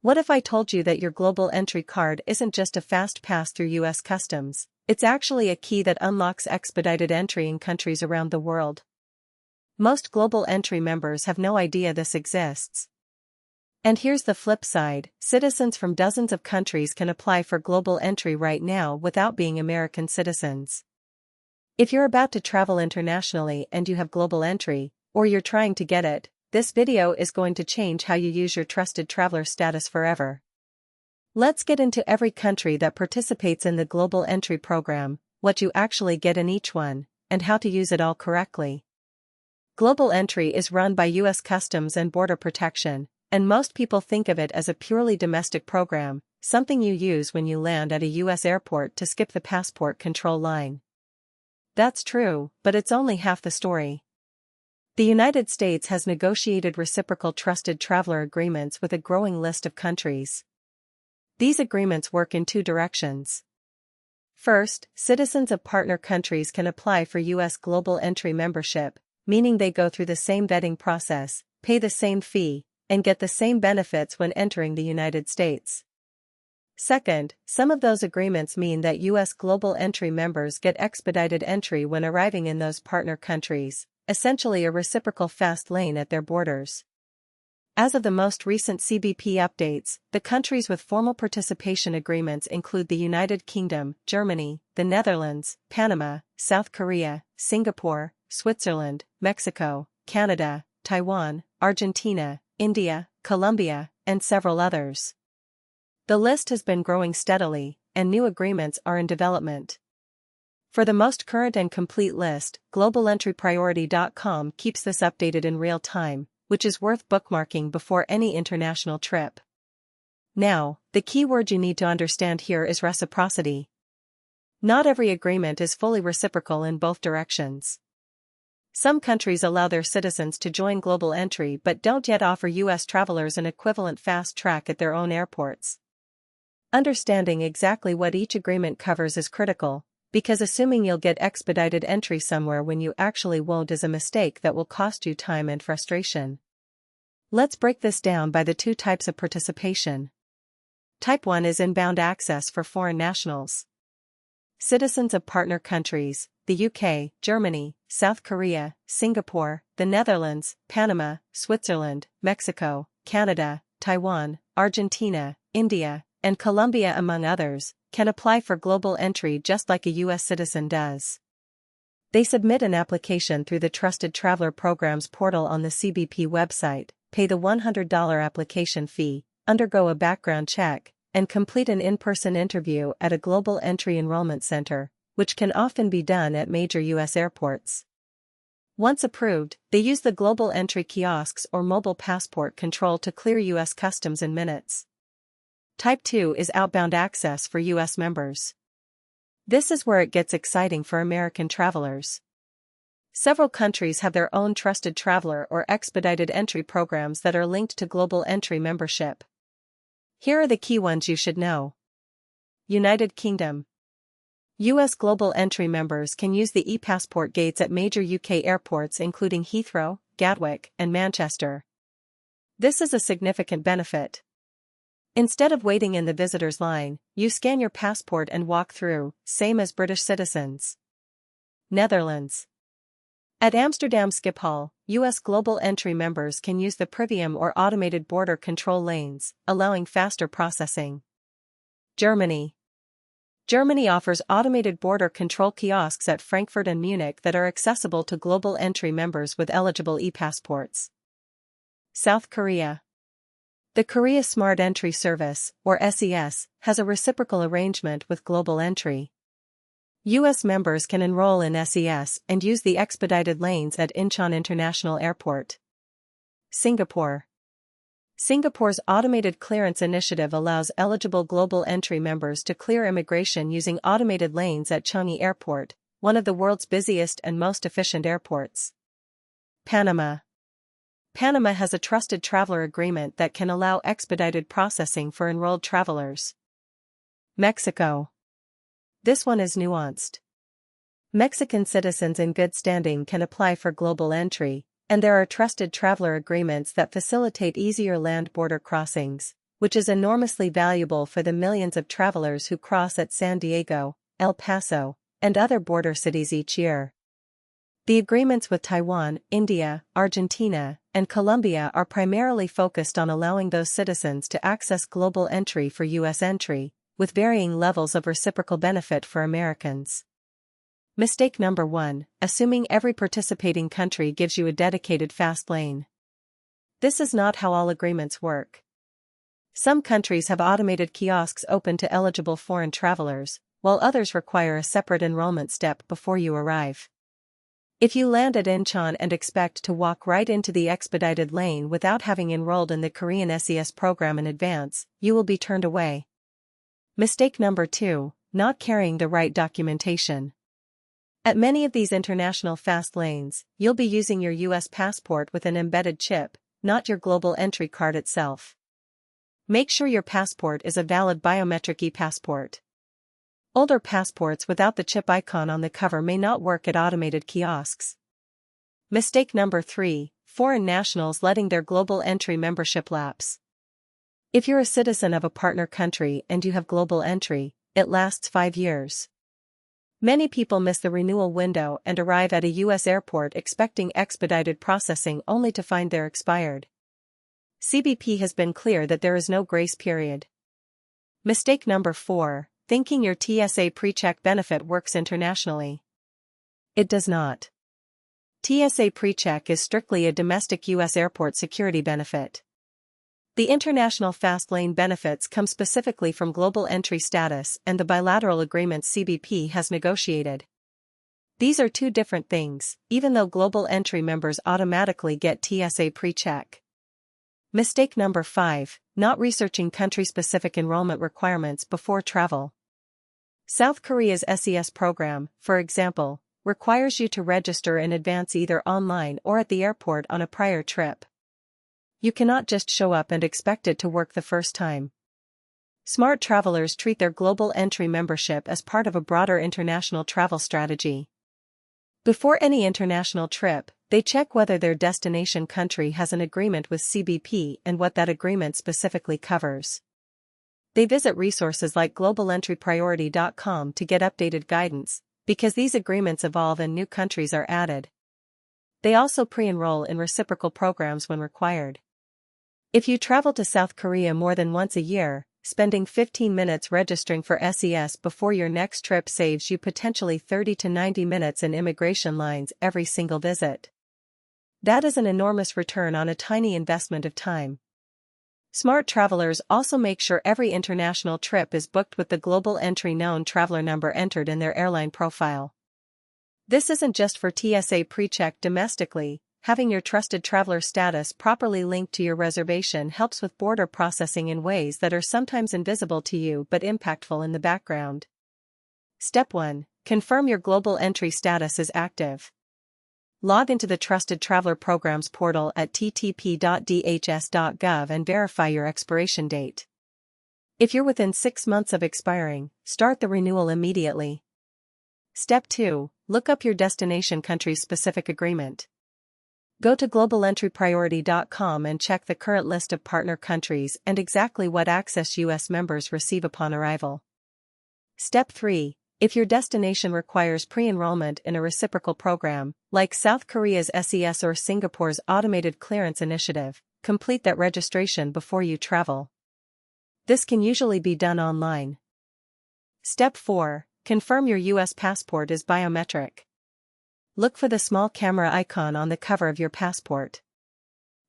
What if I told you that your global entry card isn't just a fast pass through U.S. Customs, it's actually a key that unlocks expedited entry in countries around the world? Most global entry members have no idea this exists. And here's the flip side, citizens from dozens of countries can apply for global entry right now without being American citizens. If you're about to travel internationally and you have global entry, or you're trying to get it, this video is going to change how you use your trusted traveler status forever. Let's get into every country that participates in the global entry program, what you actually get in each one, and how to use it all correctly. Global entry is run by U.S. Customs and Border Protection, and most people think of it as a purely domestic program, something you use when you land at a U.S. airport to skip the passport control line. That's true, but it's only half the story. The United States has negotiated reciprocal trusted traveler agreements with a growing list of countries. These agreements work in two directions. First, citizens of partner countries can apply for U.S. global entry membership, meaning they go through the same vetting process, pay the same fee, and get the same benefits when entering the United States. Second, some of those agreements mean that U.S. global entry members get expedited entry when arriving in those partner countries, essentially a reciprocal fast lane at their borders. As of the most recent CBP updates, the countries with formal participation agreements include the United Kingdom, Germany, the Netherlands, Panama, South Korea, Singapore, Switzerland, Mexico, Canada, Taiwan, Argentina, India, Colombia, and several others. The list has been growing steadily, and new agreements are in development. For the most current and complete list, globalentrypriority.com keeps this updated in real time, which is worth bookmarking before any international trip. Now, the key word you need to understand here is reciprocity. Not every agreement is fully reciprocal in both directions. Some countries allow their citizens to join global entry but don't yet offer U.S. travelers an equivalent fast track at their own airports. Understanding exactly what each agreement covers is critical, because assuming you'll get expedited entry somewhere when you actually won't is a mistake that will cost you time and frustration. Let's break this down by the two types of participation. Type 1 is inbound access for foreign nationals. Citizens of partner countries, the UK, Germany, South Korea, Singapore, the Netherlands, Panama, Switzerland, Mexico, Canada, Taiwan, Argentina, India, and Colombia among others, can apply for global entry just like a U.S. citizen does. They submit an application through the Trusted Traveler Programs portal on the CBP website, pay the $100 application fee, undergo a background check, and complete an in-person interview at a global entry enrollment center, which can often be done at major U.S. airports. Once approved, they use the global entry kiosks or mobile passport control to clear U.S. Customs in minutes. Type 2 is outbound access for U.S. members. This is where it gets exciting for American travelers. Several countries have their own trusted traveler or expedited entry programs that are linked to global entry membership. Here are the key ones you should know. United Kingdom. U.S. global entry members can use the ePassport gates at major UK airports including Heathrow, Gatwick, and Manchester. This is a significant benefit. Instead of waiting in the visitor's line, you scan your passport and walk through, same as British citizens. Netherlands. At Amsterdam Schiphol, U.S. global entry members can use the premium or automated border control lanes, allowing faster processing. Germany. Germany offers automated border control kiosks at Frankfurt and Munich that are accessible to global entry members with eligible ePassports. South Korea. The Korea Smart Entry Service, or SES, has a reciprocal arrangement with global entry. U.S. members can enroll in SES and use the expedited lanes at Incheon International Airport. Singapore. Singapore's automated clearance initiative allows eligible global entry members to clear immigration using automated lanes at Changi Airport, one of the world's busiest and most efficient airports. Panama. Panama has a trusted traveler agreement that can allow expedited processing for enrolled travelers. Mexico. This one is nuanced. Mexican citizens in good standing can apply for global entry, and there are trusted traveler agreements that facilitate easier land border crossings, which is enormously valuable for the millions of travelers who cross at San Diego, El Paso, and other border cities each year. The agreements with Taiwan, India, Argentina, and Colombia are primarily focused on allowing those citizens to access global entry for U.S. entry, with varying levels of reciprocal benefit for Americans. Mistake number 1, assuming every participating country gives you a dedicated fast lane. This is not how all agreements work. Some countries have automated kiosks open to eligible foreign travelers, while others require a separate enrollment step before you arrive. If you land at Incheon and expect to walk right into the expedited lane without having enrolled in the Korean SES program in advance, you will be turned away. Mistake number 2, not carrying the right documentation. At many of these international fast lanes, you'll be using your U.S. passport with an embedded chip, not your global entry card itself. Make sure your passport is a valid biometric ePassport. Older passports without the chip icon on the cover may not work at automated kiosks. Mistake number 3, foreign nationals letting their global entry membership lapse. If you're a citizen of a partner country and you have global entry, it lasts 5 years. Many people miss the renewal window and arrive at a U.S. airport expecting expedited processing only to find they're expired. CBP has been clear that there is no grace period. Mistake number 4, thinking your TSA PreCheck benefit works internationally. It does not. TSA PreCheck is strictly a domestic U.S. airport security benefit. The international fast lane benefits come specifically from global entry status and the bilateral agreements CBP has negotiated. These are two different things, even though global entry members automatically get TSA PreCheck. Mistake number 5, not researching country-specific enrollment requirements before travel. South Korea's SES program, for example, requires you to register in advance either online or at the airport on a prior trip. You cannot just show up and expect it to work the first time. Smart travelers treat their global entry membership as part of a broader international travel strategy. Before any international trip, they check whether their destination country has an agreement with CBP and what that agreement specifically covers. They visit resources like globalentrypriority.com to get updated guidance, because these agreements evolve and new countries are added. They also pre-enroll in reciprocal programs when required. If you travel to South Korea more than once a year, spending 15 minutes registering for SES before your next trip saves you potentially 30 to 90 minutes in immigration lines every single visit. That is an enormous return on a tiny investment of time. Smart travelers also make sure every international trip is booked with the global entry known traveler number entered in their airline profile. This isn't just for TSA PreCheck domestically. Having your trusted traveler status properly linked to your reservation helps with border processing in ways that are sometimes invisible to you but impactful in the background. Step 1. Confirm your global entry status is active. Log into the Trusted Traveler Programs portal at ttp.dhs.gov and verify your expiration date. If you're within 6 months of expiring, start the renewal immediately. Step 2. Look up your destination country's specific agreement. Go to globalentrypriority.com and check the current list of partner countries and exactly what access U.S. members receive upon arrival. Step 3. If your destination requires pre-enrollment in a reciprocal program, like South Korea's SES or Singapore's Automated Clearance Initiative, complete that registration before you travel. This can usually be done online. Step 4. Confirm your U.S. passport is biometric. Look for the small camera icon on the cover of your passport.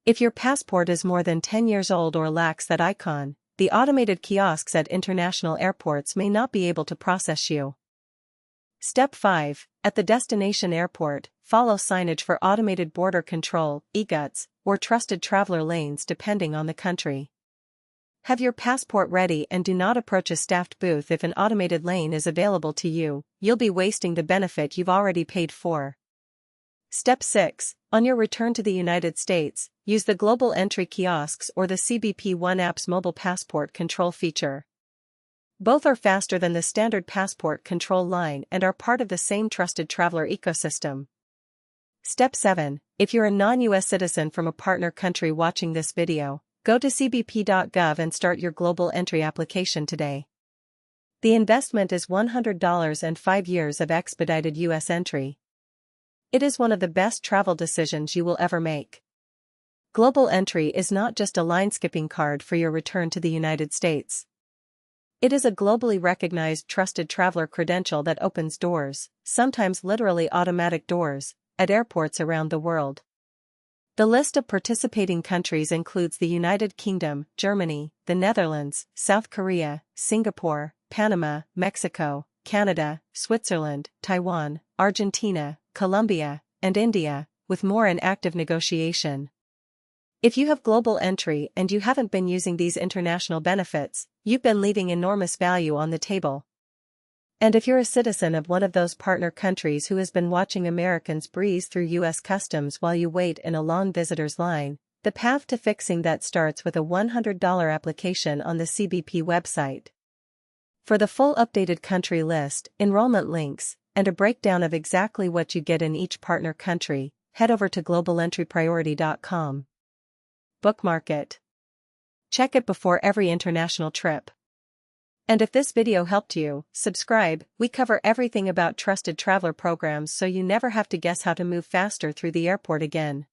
If your passport is more than 10 years old or lacks that icon, the automated kiosks at international airports may not be able to process you. Step 5. At the destination airport, follow signage for automated border control, EGUTs, or trusted traveler lanes depending on the country. Have your passport ready and do not approach a staffed booth if an automated lane is available to you. You'll be wasting the benefit you've already paid for. Step 6. On your return to the United States, use the Global Entry kiosks or the CBP One app's mobile passport control feature. Both are faster than the standard passport control line and are part of the same Trusted Traveler ecosystem. Step 7. If you're a non-US citizen from a partner country watching this video, Go to cbp.gov and start your global entry application today. The investment is $100 and 5 years of expedited U.S. entry. It is one of the best travel decisions you will ever make. Global entry is not just a line-skipping card for your return to the United States. It is a globally recognized trusted traveler credential that opens doors, sometimes literally automatic doors, at airports around the world. The list of participating countries includes the United Kingdom, Germany, the Netherlands, South Korea, Singapore, Panama, Mexico, Canada, Switzerland, Taiwan, Argentina, Colombia, and India, with more in active negotiation. If you have global entry and you haven't been using these international benefits, you've been leaving enormous value on the table. And if you're a citizen of one of those partner countries who has been watching Americans breeze through U.S. customs while you wait in a long visitor's line, the path to fixing that starts with a $100 application on the CBP website. For the full updated country list, enrollment links, and a breakdown of exactly what you get in each partner country, head over to globalentrypriority.com. Bookmark it. Check it before every international trip. And if this video helped you, subscribe. We cover everything about trusted traveler programs so you never have to guess how to move faster through the airport again.